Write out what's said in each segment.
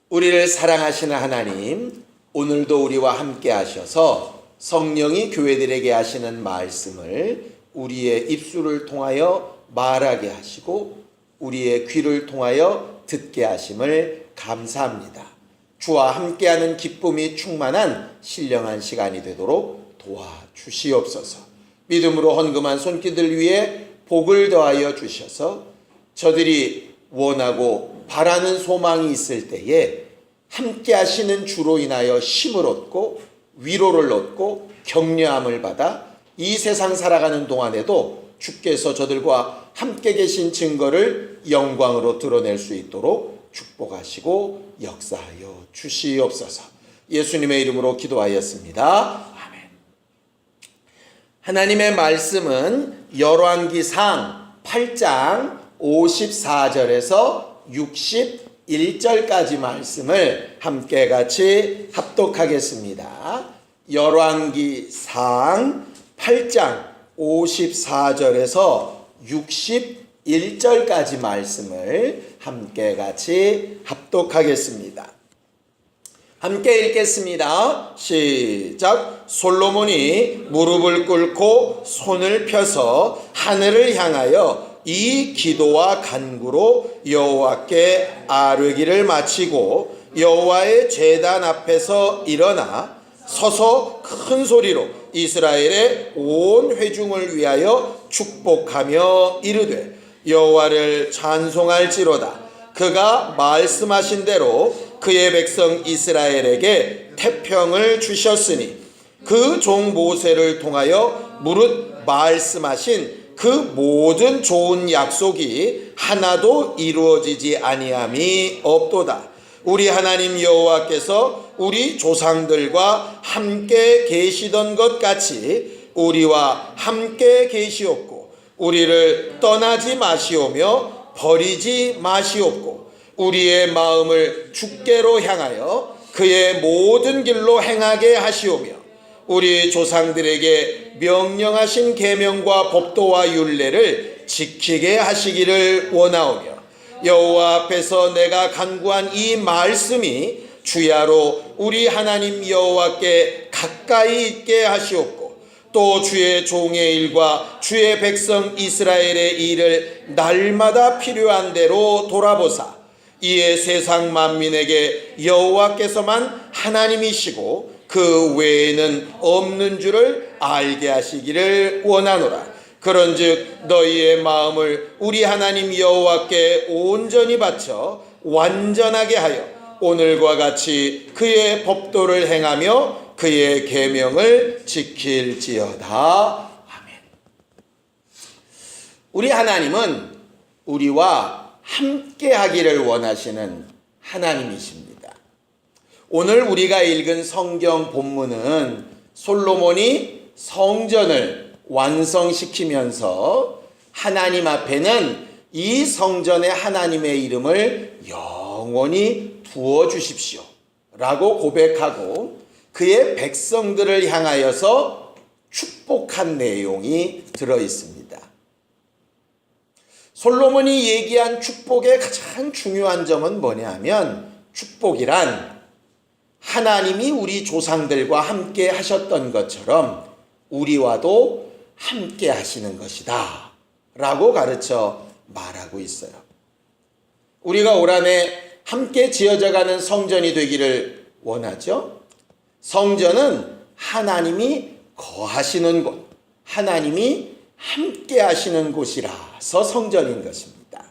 우리를 사랑하시는 하나님, 오늘도 우리와 함께 하셔서 성령이 교회들에게 하시는 말씀을 우리의 입술을 통하여 말하게 하시고 우리의 귀를 통하여 듣게 하심을 감사합니다. 주와 함께하는 기쁨이 충만한 신령한 시간이 되도록 도와주시옵소서. 믿음으로 헌금한 손길들 위에 복을 더하여 주셔서 저들이 원하고 바라는 소망이 있을 때에 함께 하시는 주로 인하여 힘을 얻고 위로를 얻고 격려함을 받아 이 세상 살아가는 동안에도 주께서 저들과 함께 계신 증거를 영광으로 드러낼 수 있도록 축복하시고 역사하여 주시옵소서. 예수님의 이름으로 기도하였습니다. 아멘. 하나님의 말씀은 열왕기상 8장 54절에서 61절까지 말씀을 함께 같이 합독하겠습니다. 열왕기상 8장 54절에서 61절까지 말씀을 함께 같이 합독하겠습니다. 함께 읽겠습니다. 시작. 솔로몬이 무릎을 꿇고 손을 펴서 하늘을 향하여 이 기도와 간구로 여호와께 아뢰기를 마치고 여호와의 제단 앞에서 일어나 서서 큰 소리로 이스라엘의 온 회중을 위하여 축복하며 이르되 여호와를 찬송할지로다. 그가 말씀하신 대로 그의 백성 이스라엘에게 태평을 주셨으니 그 종 모세를 통하여 무릇 말씀하신 그 모든 좋은 약속이 하나도 이루어지지 아니함이 없도다. 우리 하나님 여호와께서 우리 조상들과 함께 계시던 것 같이 우리와 함께 계시옵고 우리를 떠나지 마시오며 버리지 마시옵고 우리의 마음을 주께로 향하여 그의 모든 길로 행하게 하시오며 우리 조상들에게 명령하신 계명과 법도와 율례를 지키게 하시기를 원하오며 여호와 앞에서 내가 간구한 이 말씀이 주야로 우리 하나님 여호와께 가까이 있게 하시옵고 또 주의 종의 일과 주의 백성 이스라엘의 일을 날마다 필요한 대로 돌아보사 이에 세상 만민에게 여호와께서만 하나님이시고 그 외에는 없는 줄을 알게 하시기를 원하노라. 그런즉 너희의 마음을 우리 하나님 여호와께 온전히 바쳐 완전하게 하여 오늘과 같이 그의 법도를 행하며 그의 계명을 지킬지어다. 아멘. 우리 하나님은 우리와 함께 하기를 원하시는 하나님이십니다. 오늘 우리가 읽은 성경 본문은 솔로몬이 성전을 완성시키면서 하나님 앞에는 이 성전에 하나님의 이름을 영원히 두어 주십시오 라고 고백하고 그의 백성들을 향하여서 축복한 내용이 들어 있습니다. 솔로몬이 얘기한 축복의 가장 중요한 점은 뭐냐 하면 축복이란 하나님이 우리 조상들과 함께 하셨던 것처럼 우리와도 함께 하시는 것이다 라고 가르쳐 말하고 있어요. 우리가 올 한해 함께 지어져가는 성전이 되기를 원하죠. 성전은 하나님이 거하시는 곳, 하나님이 함께 하시는 곳이라서 성전인 것입니다.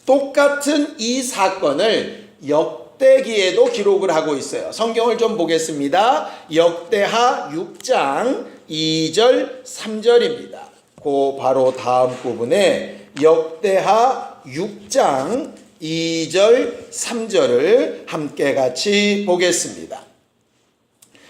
똑같은 이 사건을 역대기에도 기록을 하고 있어요. 성경을 좀 보겠습니다. 역대하 6장 2절 3절입니다. 그 바로 다음 부분에 역대하 6장 2절 3절을 함께 같이 보겠습니다.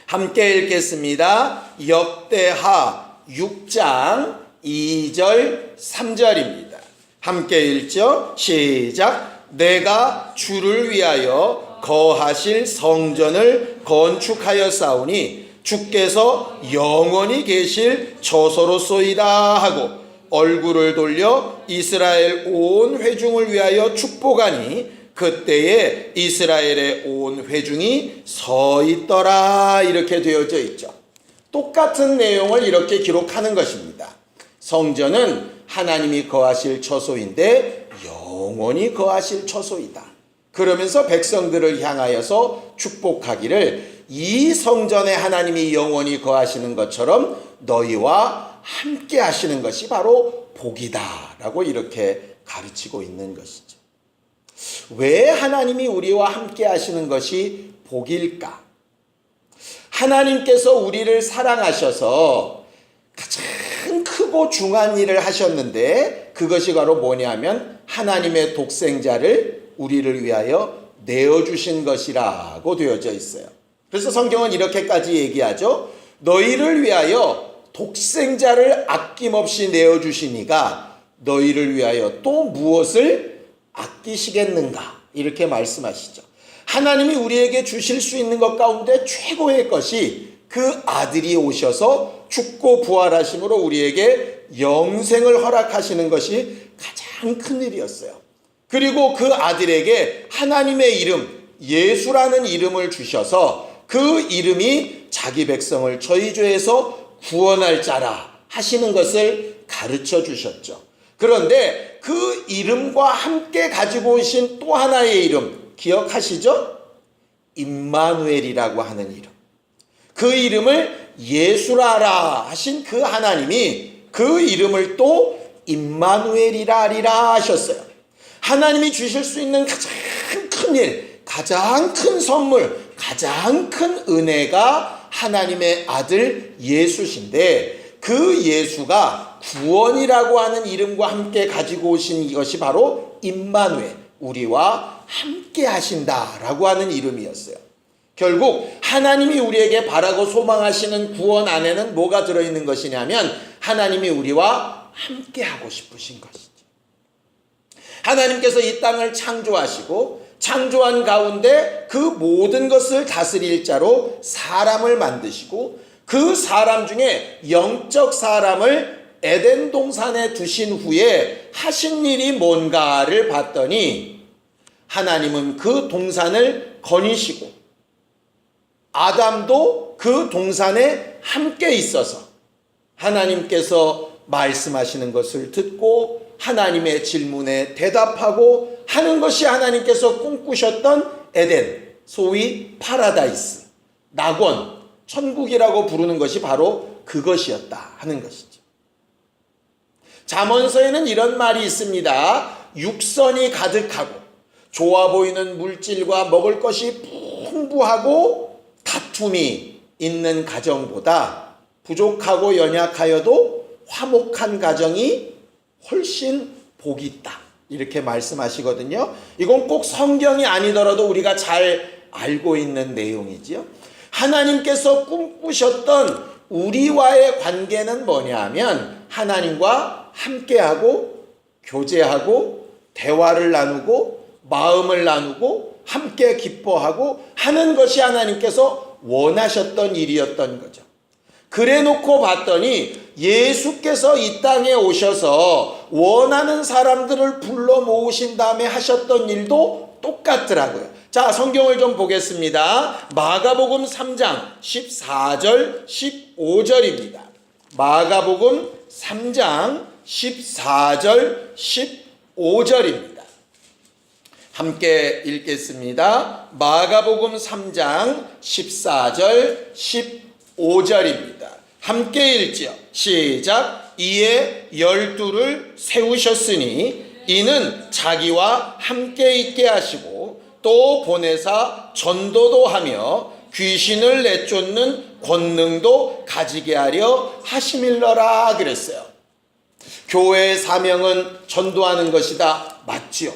함께 읽겠습니다. 역대하 6장 2절 3절입니다. 함께 읽죠. 시작. 내가 주를 위하여 거하실 성전을 건축하였사오니 주께서 영원히 계실 처소로소이다 하고 얼굴을 돌려 이스라엘 온 회중을 위하여 축복하니 그때에 이스라엘의 온 회중이 서 있더라 이렇게 되어져 있죠. 똑같은 내용을 이렇게 기록하는 것입니다. 성전은 하나님이 거하실 처소인데 영원히 거하실 처소이다. 그러면서 백성들을 향하여서 축복하기를 이 성전에 하나님이 영원히 거하시는 것처럼 너희와 함께 하시는 것이 바로 복이다 라고 이렇게 가르치고 있는 것이죠. 왜 하나님이 우리와 함께 하시는 것이 복일까? 하나님께서 우리를 사랑하셔서 가장 크고 중한 일을 하셨는데 그것이 바로 뭐냐면 하나님의 독생자를 우리를 위하여 내어주신 것이라고 되어져 있어요. 그래서 성경은 이렇게까지 얘기하죠. 너희를 위하여 독생자를 아낌없이 내어주시니가 너희를 위하여 또 무엇을 아끼시겠는가 이렇게 말씀하시죠. 하나님이 우리에게 주실 수 있는 것 가운데 최고의 것이 그 아들이 오셔서 죽고 부활하심으로 우리에게 영생을 허락하시는 것이 가장 큰 일이었어요. 그리고 그 아들에게 하나님의 이름 예수라는 이름을 주셔서 그 이름이 자기 백성을 저희 죄에서 구원할 자라 하시는 것을 가르쳐 주셨죠. 그런데 그 이름과 함께 가지고 오신 또 하나의 이름 기억하시죠? 임마누엘이라고 하는 이름. 그 이름을 예수라라 하신 그 하나님이 그 이름을 또 임마누엘이라 하리라 하셨어요. 하나님이 주실 수 있는 가장 큰 일, 가장 큰 선물, 가장 큰 은혜가 하나님의 아들 예수신데 그 예수가 구원이라고 하는 이름과 함께 가지고 오신 이것이 바로 임마누엘, 우리와 함께 하신다라고 하는 이름이었어요. 결국 하나님이 우리에게 바라고 소망하시는 구원 안에는 뭐가 들어있는 것이냐면 하나님이 우리와 함께 하고 싶으신 것이죠. 하나님께서 이 땅을 창조하시고 창조한 가운데 그 모든 것을 다스릴 자로 사람을 만드시고 그 사람 중에 영적 사람을 에덴 동산에 두신 후에 하신 일이 뭔가를 봤더니 하나님은 그 동산을 거니시고 아담도 그 동산에 함께 있어서 하나님께서 말씀하시는 것을 듣고 하나님의 질문에 대답하고 하는 것이 하나님께서 꿈꾸셨던 에덴, 소위 파라다이스, 낙원, 천국이라고 부르는 것이 바로 그것이었다 하는 것이죠. 잠언서에는 이런 말이 있습니다. 육선이 가득하고 좋아 보이는 물질과 먹을 것이 풍부하고 다툼이 있는 가정보다 부족하고 연약하여도 화목한 가정이 훨씬 복이 있다. 이렇게 말씀하시거든요. 이건 꼭 성경이 아니더라도 우리가 잘 알고 있는 내용이지요. 하나님께서 꿈꾸셨던 우리와의 관계는 뭐냐 하면 하나님과 함께하고 교제하고 대화를 나누고 마음을 나누고 함께 기뻐하고 하는 것이 하나님께서 원하셨던 일이었던 거죠. 그래 놓고 봤더니 예수께서 이 땅에 오셔서 원하는 사람들을 불러 모으신 다음에 하셨던 일도 똑같더라고요. 자, 성경을 좀 보겠습니다. 마가복음 3장 14절 15절입니다. 마가복음 3장 14절 15절입니다. 함께 읽겠습니다. 마가복음 3장 14절 15절입니다. 함께 읽지요. 시작. 이에 12를 세우셨으니 이는 자기와 함께 있게 하시고 또 보내사 전도도 하며 귀신을 내쫓는 권능도 가지게 하려 하심일러라 그랬어요. 교회의 사명은 전도하는 것이다. 맞지요.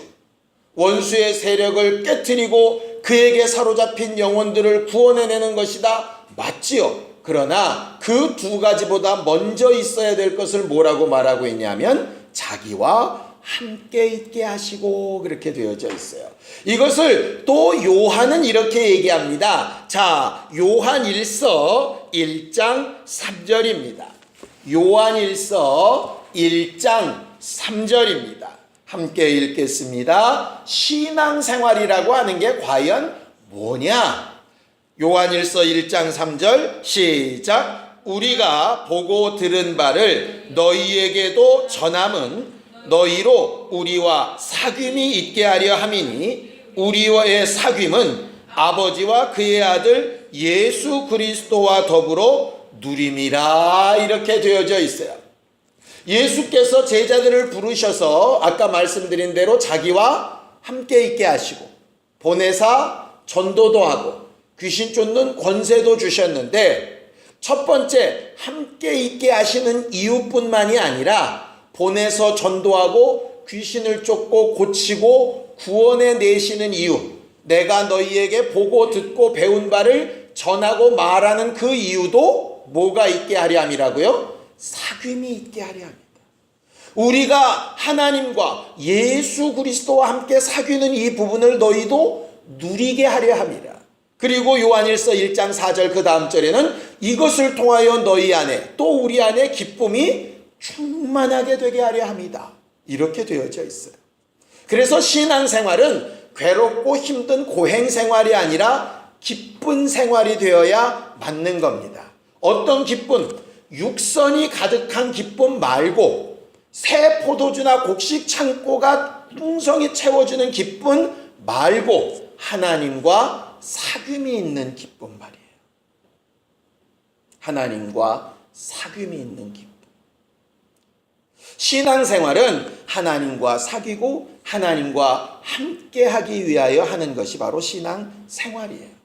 원수의 세력을 깨트리고 그에게 사로잡힌 영혼들을 구원해내는 것이다. 맞지요. 그러나 그 두 가지보다 먼저 있어야 될 것을 뭐라고 말하고 있냐면 자기와 함께 있게 하시고 그렇게 되어져 있어요. 이것을 또 요한은 이렇게 얘기합니다. 자, 요한 1서 1장 3절입니다. 요한 1서 1장 3절입니다. 함께 읽겠습니다. 신앙생활이라고 하는 게 과연 뭐냐? 요한일서 1장 3절 시작. 우리가 보고 들은 바를 너희에게도 전함은 너희로 우리와 사귐이 있게 하려 함이니 우리와의 사귐은 아버지와 그의 아들 예수 그리스도와 더불어 누림이라 이렇게 되어져 있어요. 예수께서 제자들을 부르셔서 아까 말씀드린 대로 자기와 함께 있게 하시고 보내사 전도도 하고 귀신 쫓는 권세도 주셨는데 첫 번째 함께 있게 하시는 이유뿐만이 아니라 보내서 전도하고 귀신을 쫓고 고치고 구원해 내시는 이유, 내가 너희에게 보고 듣고 배운 바를 전하고 말하는 그 이유도 뭐가 있게 하려 함이라고요? 사귐이 있게 하려 합니다. 우리가 하나님과 예수 그리스도와 함께 사귀는 이 부분을 너희도 누리게 하려 합니다. 그리고 요한일서 1장 4절 그 다음 절에는 이것을 통하여 너희 안에 또 우리 안에 기쁨이 충만하게 되게 하려 합니다. 이렇게 되어져 있어요. 그래서 신앙생활은 괴롭고 힘든 고행생활이 아니라 기쁜 생활이 되어야 맞는 겁니다. 어떤 기쁨? 육선이 가득한 기쁨 말고 새 포도주나 곡식 창고가 풍성히 채워주는 기쁨 말고 하나님과 사귐이 있는 기쁨 말이에요. 하나님과 사귐이 있는 기쁨. 신앙생활은 하나님과 사귀고 하나님과 함께하기 위하여 하는 것이 바로 신앙생활이에요.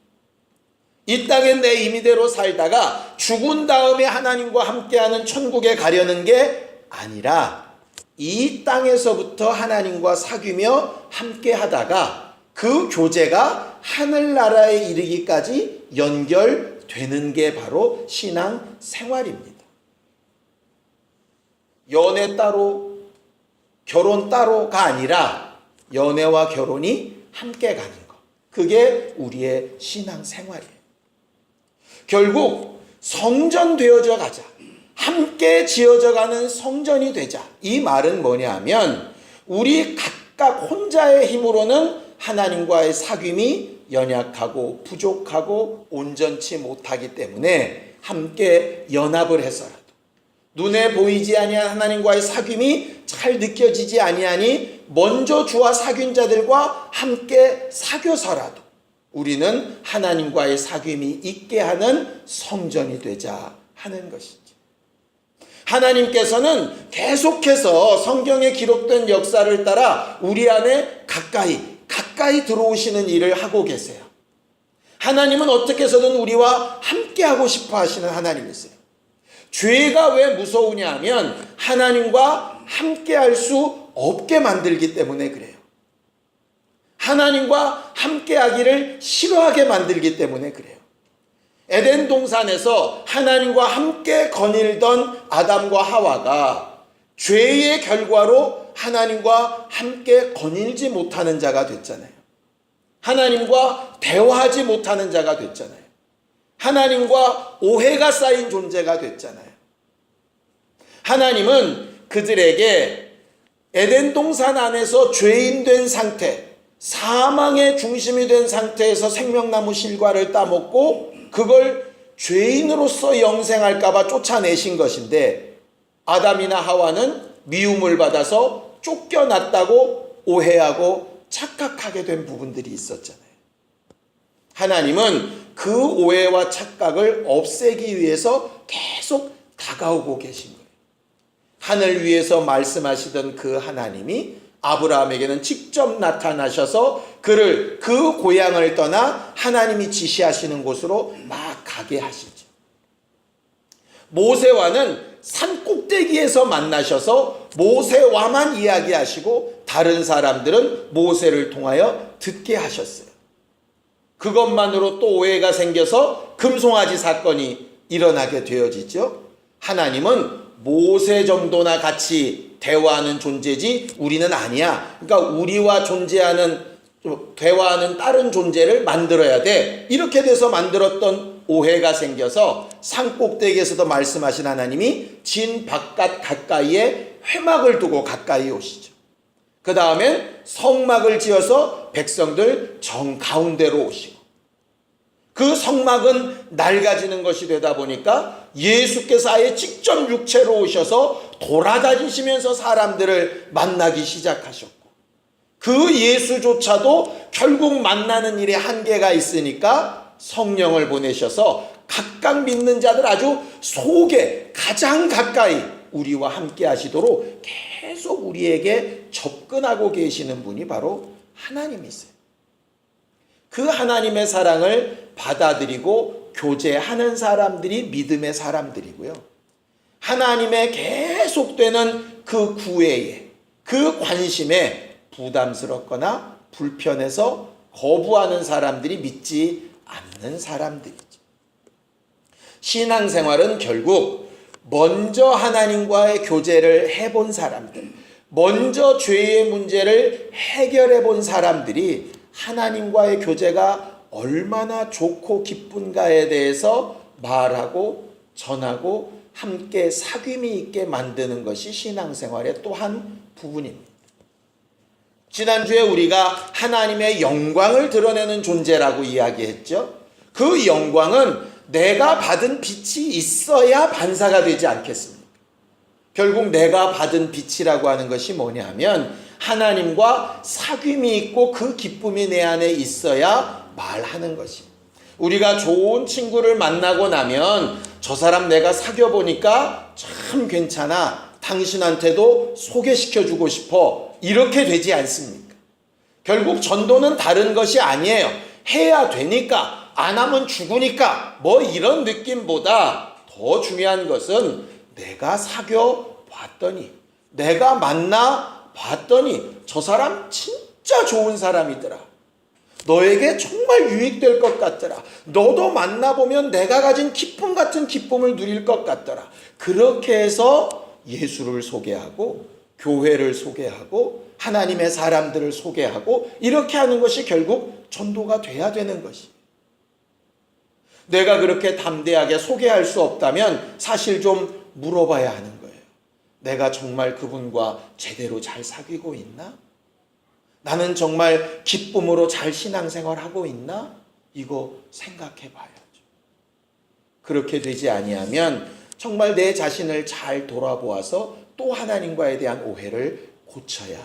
이 땅에 내 임의대로 살다가 죽은 다음에 하나님과 함께하는 천국에 가려는 게 아니라 이 땅에서부터 하나님과 사귀며 함께하다가 그 교제가 하늘나라에 이르기까지 연결되는 게 바로 신앙생활입니다. 연애 따로 결혼 따로가 아니라 연애와 결혼이 함께 가는 것. 그게 우리의 신앙생활이에요. 결국 성전 되어져 가자. 함께 지어져 가는 성전이 되자. 이 말은 뭐냐 하면 우리 각각 혼자의 힘으로는 하나님과의 사귐이 연약하고 부족하고 온전치 못하기 때문에 함께 연합을 해서라도 눈에 보이지 아니한 하나님과의 사귐이 잘 느껴지지 아니하니 먼저 주와 사귄 자들과 함께 사귀어서라도 우리는 하나님과의 사귐이 있게 하는 성전이 되자 하는 것이죠. 하나님께서는 계속해서 성경에 기록된 역사를 따라 우리 안에 가까이 들어오시는 일을 하고 계세요. 하나님은 어떻게 해서든 우리와 함께하고 싶어 하시는 하나님이세요. 죄가 왜 무서우냐 하면 하나님과 함께할 수 없게 만들기 때문에 그래요. 하나님과 함께하기를 싫어하게 만들기 때문에 그래요. 에덴 동산에서 하나님과 함께 거닐던 아담과 하와가 죄의 결과로 하나님과 함께 거닐지 못하는 자가 됐잖아요. 하나님과 대화하지 못하는 자가 됐잖아요. 하나님과 오해가 쌓인 존재가 됐잖아요. 하나님은 그들에게 에덴 동산 안에서 죄인 된 상태, 사망의 중심이 된 상태에서 생명나무 실과를 따먹고 그걸 죄인으로서 영생할까 봐 쫓아내신 것인데 아담이나 하와는 미움을 받아서 쫓겨났다고 오해하고 착각하게 된 부분들이 있었잖아요. 하나님은 그 오해와 착각을 없애기 위해서 계속 다가오고 계신 거예요. 하늘 위에서 말씀하시던 그 하나님이 아브라함에게는 직접 나타나셔서 그를 그 고향을 떠나 하나님이 지시하시는 곳으로 막 가게 하시죠. 모세와는 산 꼭대기에서 만나셔서 모세와만 이야기하시고 다른 사람들은 모세를 통하여 듣게 하셨어요. 그것만으로 또 오해가 생겨서 금송아지 사건이 일어나게 되어지죠. 하나님은 모세 정도나 같이 대화하는 존재지 우리는 아니야. 그러니까 우리와 대화하는 다른 존재를 만들어야 돼. 이렇게 돼서 만들었던 오해가 생겨서 산꼭대기에서도 말씀하신 하나님이 진 바깥 가까이에 회막을 두고 가까이 오시죠. 그 다음엔 성막을 지어서 백성들 정 가운데로 오시고, 그 성막은 낡아지는 것이 되다 보니까 예수께서 아예 직접 육체로 오셔서 돌아다니시면서 사람들을 만나기 시작하셨고, 그 예수조차도 결국 만나는 일에 한계가 있으니까 성령을 보내셔서 각각 믿는 자들 아주 속에 가장 가까이 우리와 함께 하시도록 계속 우리에게 접근하고 계시는 분이 바로 하나님이세요. 그 하나님의 사랑을 받아들이고 교제하는 사람들이 믿음의 사람들이고요. 하나님의 계속되는 그 구애에, 그 관심에 부담스럽거나 불편해서 거부하는 사람들이 믿지 않는 사람들이죠. 신앙생활은 결국 먼저 하나님과의 교제를 해본 사람들, 먼저 죄의 문제를 해결해 본 사람들이 하나님과의 교제가 얼마나 좋고 기쁜가에 대해서 말하고 전하고 함께 사귐이 있게 만드는 것이 신앙생활의 또 한 부분입니다. 지난주에 우리가 하나님의 영광을 드러내는 존재라고 이야기했죠. 그 영광은 내가 받은 빛이 있어야 반사가 되지 않겠습니까? 결국 내가 받은 빛이라고 하는 것이 뭐냐면 하나님과 사귐이 있고 그 기쁨이 내 안에 있어야 말하는 것입니다. 우리가 좋은 친구를 만나고 나면 저 사람 내가 사귀어 보니까 참 괜찮아, 당신한테도 소개시켜주고 싶어, 이렇게 되지 않습니까? 결국 전도는 다른 것이 아니에요. 해야 되니까, 안 하면 죽으니까, 뭐 이런 느낌보다 더 중요한 것은 내가 사귀어 봤더니, 내가 만나 봤더니 저 사람 진짜 좋은 사람이더라, 너에게 정말 유익될 것 같더라, 너도 만나보면 내가 가진 기쁨 같은 기쁨을 누릴 것 같더라. 그렇게 해서 예수를 소개하고 교회를 소개하고 하나님의 사람들을 소개하고 이렇게 하는 것이 결국 전도가 돼야 되는 것이. 내가 그렇게 담대하게 소개할 수 없다면 사실 좀 물어봐야 하는 거예요. 내가 정말 그분과 제대로 잘 사귀고 있나? 나는 정말 기쁨으로 잘 신앙생활하고 있나? 이거 생각해 봐야죠. 그렇게 되지 아니하면 정말 내 자신을 잘 돌아보아서 또 하나님과에 대한 오해를 고쳐야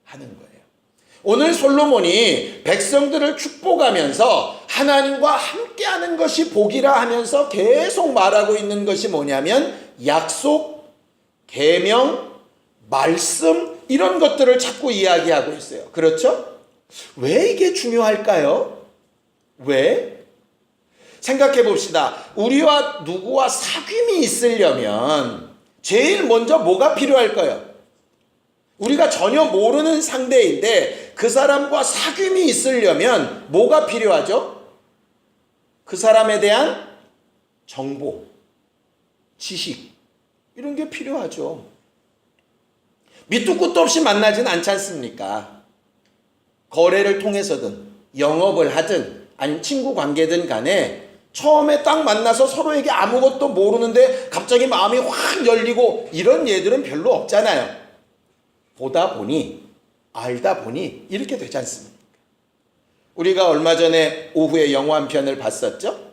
하는 거예요. 오늘 솔로몬이 백성들을 축복하면서 하나님과 함께하는 것이 복이라 하면서 계속 말하고 있는 것이 뭐냐면 약속, 계명, 말씀, 이런 것들을 자꾸 이야기하고 있어요. 그렇죠? 왜 이게 중요할까요? 왜? 생각해 봅시다. 우리와 누구와 사귐이 있으려면 제일 먼저 뭐가 필요할까요? 우리가 전혀 모르는 상대인데 그 사람과 사귐이 있으려면 뭐가 필요하죠? 그 사람에 대한 정보, 지식, 이런 게 필요하죠. 밑도 끝도 없이 만나진 않지 않습니까? 거래를 통해서든 영업을 하든 아니면 친구 관계든 간에 처음에 딱 만나서 서로에게 아무것도 모르는데 갑자기 마음이 확 열리고 이런 예들은 별로 없잖아요. 보다 보니 알다 보니 이렇게 되지 않습니까? 우리가 얼마 전에 오후에 영화 한 편을 봤었죠.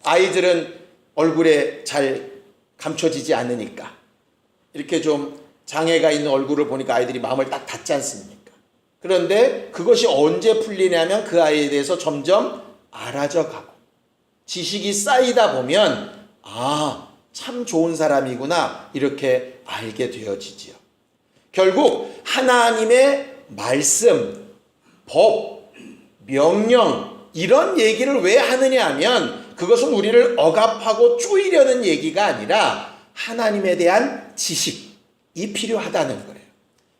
아이들은 얼굴에 잘 감춰지지 않으니까 이렇게 좀 장애가 있는 얼굴을 보니까 아이들이 마음을 딱 닫지 않습니까? 그런데 그것이 언제 풀리냐면 그 아이에 대해서 점점 알아져 가고 지식이 쌓이다 보면 참 좋은 사람이구나 이렇게 알게 되어지지요. 결국 하나님의 말씀, 법, 명령 이런 얘기를 왜 하느냐 하면 그것은 우리를 억압하고 쪼이려는 얘기가 아니라 하나님에 대한 지식이 필요하다는 거예요.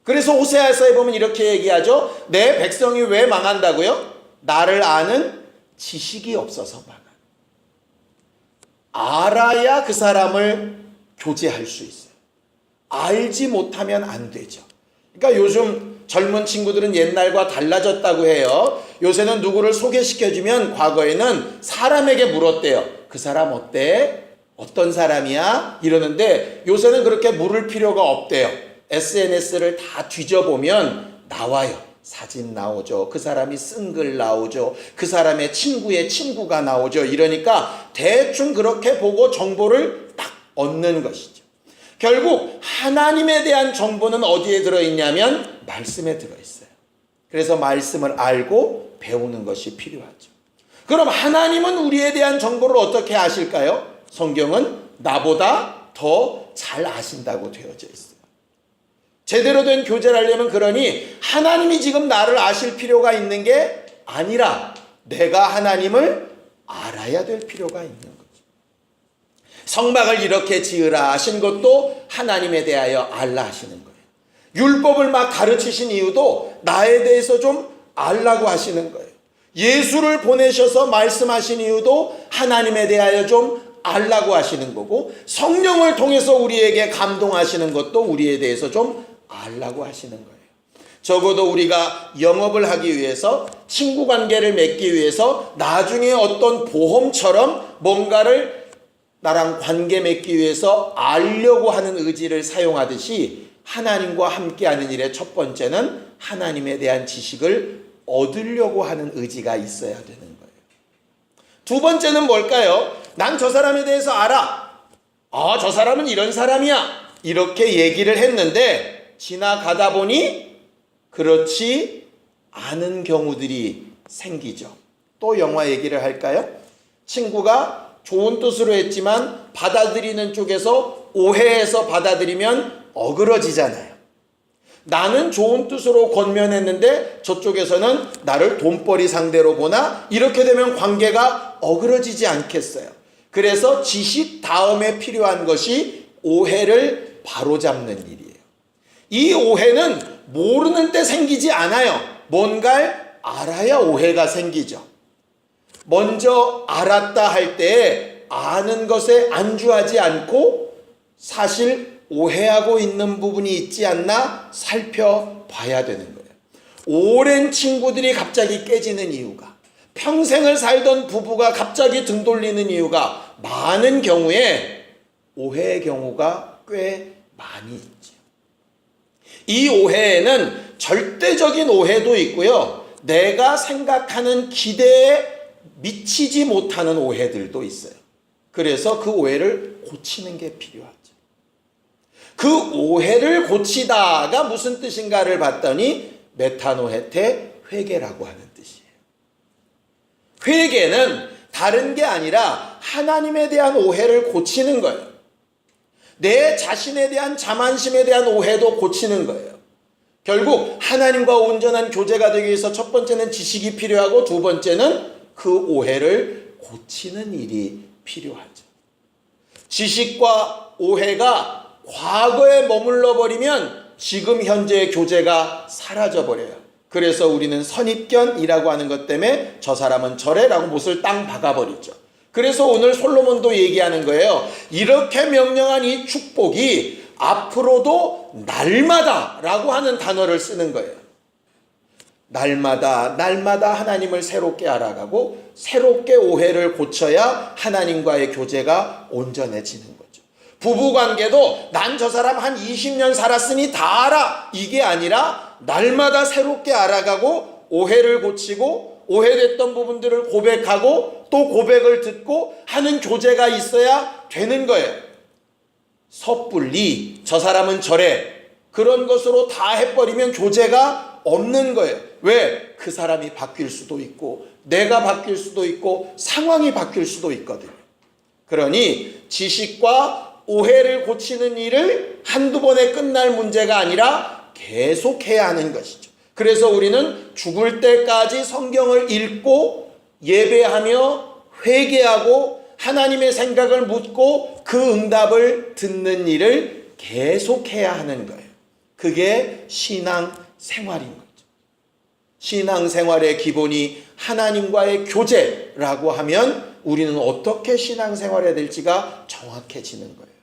그래서 호세아서에 보면 이렇게 얘기하죠. 내 백성이 왜 망한다고요? 나를 아는 지식이 없어서 망한다. 알아야 그 사람을 교제할 수 있어요. 알지 못하면 안 되죠. 그러니까 요즘 젊은 친구들은 옛날과 달라졌다고 해요. 요새는 누구를 소개시켜주면 과거에는 사람에게 물었대요. 그 사람 어때? 어떤 사람이야? 이러는데 요새는 그렇게 물을 필요가 없대요. SNS를 다 뒤져보면 나와요. 사진 나오죠. 그 사람이 쓴 글 나오죠. 그 사람의 친구의 친구가 나오죠. 이러니까 대충 그렇게 보고 정보를 딱 얻는 것이죠. 결국 하나님에 대한 정보는 어디에 들어있냐면 말씀에 들어있어요. 그래서 말씀을 알고 배우는 것이 필요하죠. 그럼 하나님은 우리에 대한 정보를 어떻게 아실까요? 성경은 나보다 더 잘 아신다고 되어져 있어요. 제대로 된 교제를 하려면 그러니 하나님이 지금 나를 아실 필요가 있는 게 아니라 내가 하나님을 알아야 될 필요가 있는 거죠. 성막을 이렇게 지으라 하신 것도 하나님에 대하여 알라 하시는 거예요. 율법을 막 가르치신 이유도 나에 대해서 좀 알라고 하시는 거예요. 예수를 보내셔서 말씀하신 이유도 하나님에 대하여 좀 알라고 하시는 거고, 성령을 통해서 우리에게 감동하시는 것도 우리에 대해서 좀 알라고 하시는 거예요. 적어도 우리가 영업을 하기 위해서, 친구 관계를 맺기 위해서 나중에 어떤 보험처럼 뭔가를 나랑 관계 맺기 위해서 알려고 하는 의지를 사용하듯이 하나님과 함께하는 일의 첫 번째는 하나님에 대한 지식을 얻으려고 하는 의지가 있어야 되는 거예요. 두 번째는 뭘까요? 난 저 사람에 대해서 알아. 저 사람은 이런 사람이야. 이렇게 얘기를 했는데 지나가다 보니 그렇지 않은 경우들이 생기죠. 또 영화 얘기를 할까요? 친구가 좋은 뜻으로 했지만 받아들이는 쪽에서 오해해서 받아들이면 어그러지잖아요. 나는 좋은 뜻으로 권면했는데 저쪽에서는 나를 돈벌이 상대로 보나? 이렇게 되면 관계가 어그러지지 않겠어요. 그래서 지식 다음에 필요한 것이 오해를 바로잡는 일이에요. 이 오해는 모르는 때 생기지 않아요. 뭔가를 알아야 오해가 생기죠. 먼저 알았다 할 때 아는 것에 안주하지 않고 사실 오해하고 있는 부분이 있지 않나 살펴봐야 되는 거예요. 오랜 친구들이 갑자기 깨지는 이유가, 평생을 살던 부부가 갑자기 등 돌리는 이유가 많은 경우에 오해의 경우가 꽤 많이 있죠. 이 오해에는 절대적인 오해도 있고요. 내가 생각하는 기대에 미치지 못하는 오해들도 있어요. 그래서 그 오해를 고치는 게 필요하죠. 그 오해를 고치다가 무슨 뜻인가를 봤더니 메타노헤테, 회개라고 하는 뜻이에요. 회개는 다른 게 아니라 하나님에 대한 오해를 고치는 거예요. 내 자신에 대한 자만심에 대한 오해도 고치는 거예요. 결국 하나님과 온전한 교제가 되기 위해서 첫 번째는 지식이 필요하고 두 번째는 그 오해를 고치는 일이 필요하죠. 지식과 오해가 과거에 머물러 버리면 지금 현재의 교제가 사라져 버려요. 그래서 우리는 선입견이라고 하는 것 때문에 저 사람은 저래라고 못을 땅 박아버리죠. 그래서 오늘 솔로몬도 얘기하는 거예요. 이렇게 명령한 이 축복이 앞으로도 날마다 라고 하는 단어를 쓰는 거예요. 날마다 하나님을 새롭게 알아가고 새롭게 오해를 고쳐야 하나님과의 교제가 온전해지는 거예요. 부부관계도 난 저 사람 한 20년 살았으니 다 알아, 이게 아니라 날마다 새롭게 알아가고 오해를 고치고 오해됐던 부분들을 고백하고 또 고백을 듣고 하는 교제가 있어야 되는 거예요. 섣불리 저 사람은 저래 그런 것으로 다 해버리면 교제가 없는 거예요. 왜? 그 사람이 바뀔 수도 있고 내가 바뀔 수도 있고 상황이 바뀔 수도 있거든요. 그러니 지식과 오해를 고치는 일을 한두 번에 끝날 문제가 아니라 계속해야 하는 것이죠. 그래서 우리는 죽을 때까지 성경을 읽고 예배하며 회개하고 하나님의 생각을 묻고 그 응답을 듣는 일을 계속해야 하는 거예요. 그게 신앙생활인 거죠. 신앙생활의 기본이 하나님과의 교제라고 하면 우리는 어떻게 신앙생활해야 될지가 정확해지는 거예요.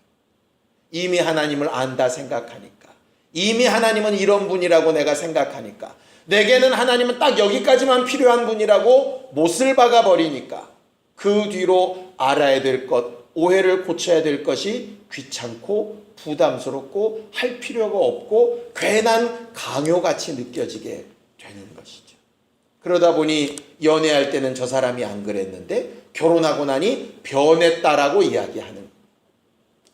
이미 하나님을 안다 생각하니까, 이미 하나님은 이런 분이라고 내가 생각하니까, 내게는 하나님은 딱 여기까지만 필요한 분이라고 못을 박아버리니까 그 뒤로 알아야 될 것 오해를 고쳐야 될 것이 귀찮고 부담스럽고 할 필요가 없고 괜한 강요같이 느껴지게 되는 것이죠. 그러다 보니 연애할 때는 저 사람이 안 그랬는데 결혼하고 나니 변했다라고 이야기하는,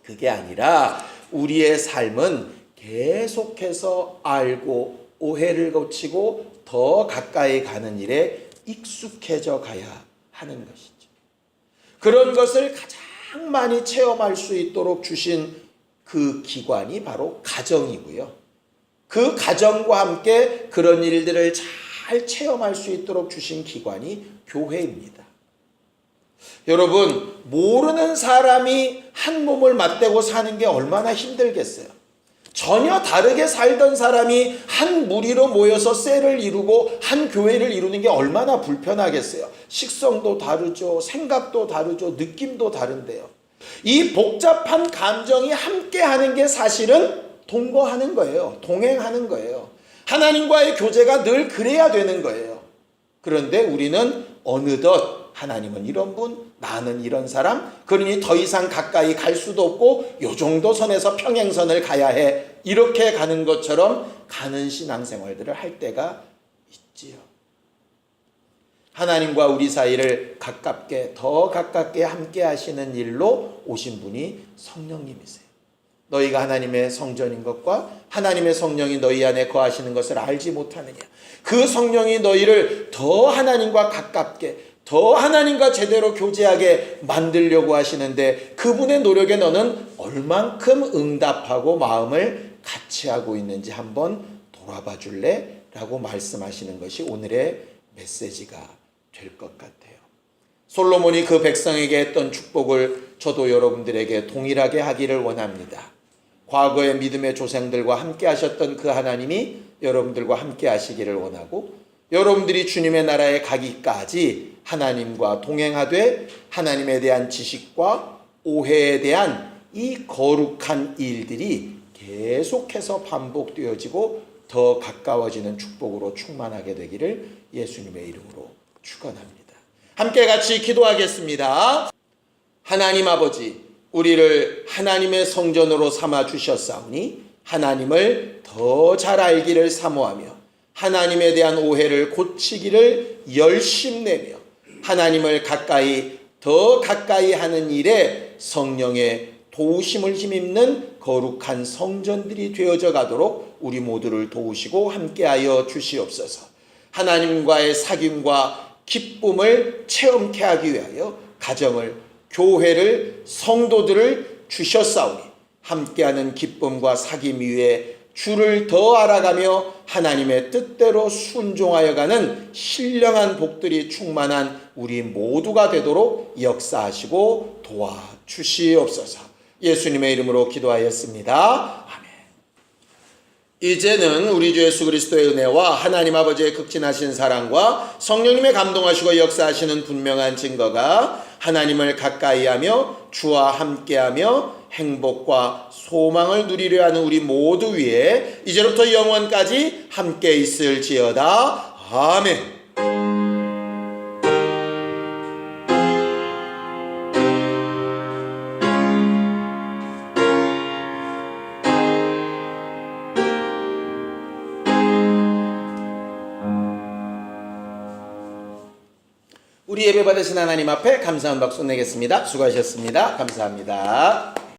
그게 아니라 우리의 삶은 계속해서 알고 오해를 고치고 더 가까이 가는 일에 익숙해져 가야 하는 것이죠. 그런 것을 가장 많이 체험할 수 있도록 주신 그 기관이 바로 가정이고요. 그 가정과 함께 그런 일들을 잘 체험할 수 있도록 주신 기관이 교회입니다. 여러분, 모르는 사람이 한 몸을 맞대고 사는 게 얼마나 힘들겠어요. 전혀 다르게 살던 사람이 한 무리로 모여서 셀을 이루고 한 교회를 이루는 게 얼마나 불편하겠어요. 식성도 다르죠. 생각도 다르죠. 느낌도 다른데요. 이 복잡한 감정이 함께 하는 게 사실은 동거하는 거예요. 동행하는 거예요. 하나님과의 교제가 늘 그래야 되는 거예요. 그런데 우리는 어느덧 하나님은 이런 분, 나는 이런 사람, 그러니 더 이상 가까이 갈 수도 없고 요 정도 선에서 평행선을 가야 해, 이렇게 가는 것처럼 가는 신앙생활들을 할 때가 있지요. 하나님과 우리 사이를 가깝게, 더 가깝게 함께 하시는 일로 오신 분이 성령님이세요. 너희가 하나님의 성전인 것과 하나님의 성령이 너희 안에 거하시는 것을 알지 못하느냐. 그 성령이 너희를 더 하나님과 가깝게, 더 하나님과 제대로 교제하게 만들려고 하시는데 그분의 노력에 너는 얼만큼 응답하고 마음을 같이 하고 있는지 한번 돌아봐 줄래? 라고 말씀하시는 것이 오늘의 메시지가 될 것 같아요. 솔로몬이 그 백성에게 했던 축복을 저도 여러분들에게 동일하게 하기를 원합니다. 과거의 믿음의 조상들과 함께 하셨던 그 하나님이 여러분들과 함께 하시기를 원하고, 여러분들이 주님의 나라에 가기까지 하나님과 동행하되 하나님에 대한 지식과 오해에 대한 이 거룩한 일들이 계속해서 반복되어지고 더 가까워지는 축복으로 충만하게 되기를 예수님의 이름으로 축원합니다. 함께 같이 기도하겠습니다. 하나님 아버지, 우리를 하나님의 성전으로 삼아 주셨사오니 하나님을 더 잘 알기를 사모하며 하나님에 대한 오해를 고치기를 열심내며 하나님을 더 가까이 하는 일에 성령의 도우심을 힘입는 거룩한 성전들이 되어져 가도록 우리 모두를 도우시고 함께하여 주시옵소서. 하나님과의 사귐과 기쁨을 체험케 하기 위하여 가정을, 교회를, 성도들을 주셨사오니 함께하는 기쁨과 사귐 위에 주를 더 알아가며 하나님의 뜻대로 순종하여 가는 신령한 복들이 충만한 우리 모두가 되도록 역사하시고 도와주시옵소서. 예수님의 이름으로 기도하였습니다. 아멘. 이제는 우리 주 예수 그리스도의 은혜와 하나님 아버지의 극진하신 사랑과 성령님의 감동하시고 역사하시는 분명한 증거가 하나님을 가까이하며 주와 함께하며 행복과 소망을 누리려 하는 우리 모두 위에 이제부터 영원까지 함께 있을지어다. 아멘. 우리 예배 받으신 하나님 앞에 감사한 박수 내겠습니다. 수고하셨습니다. 감사합니다.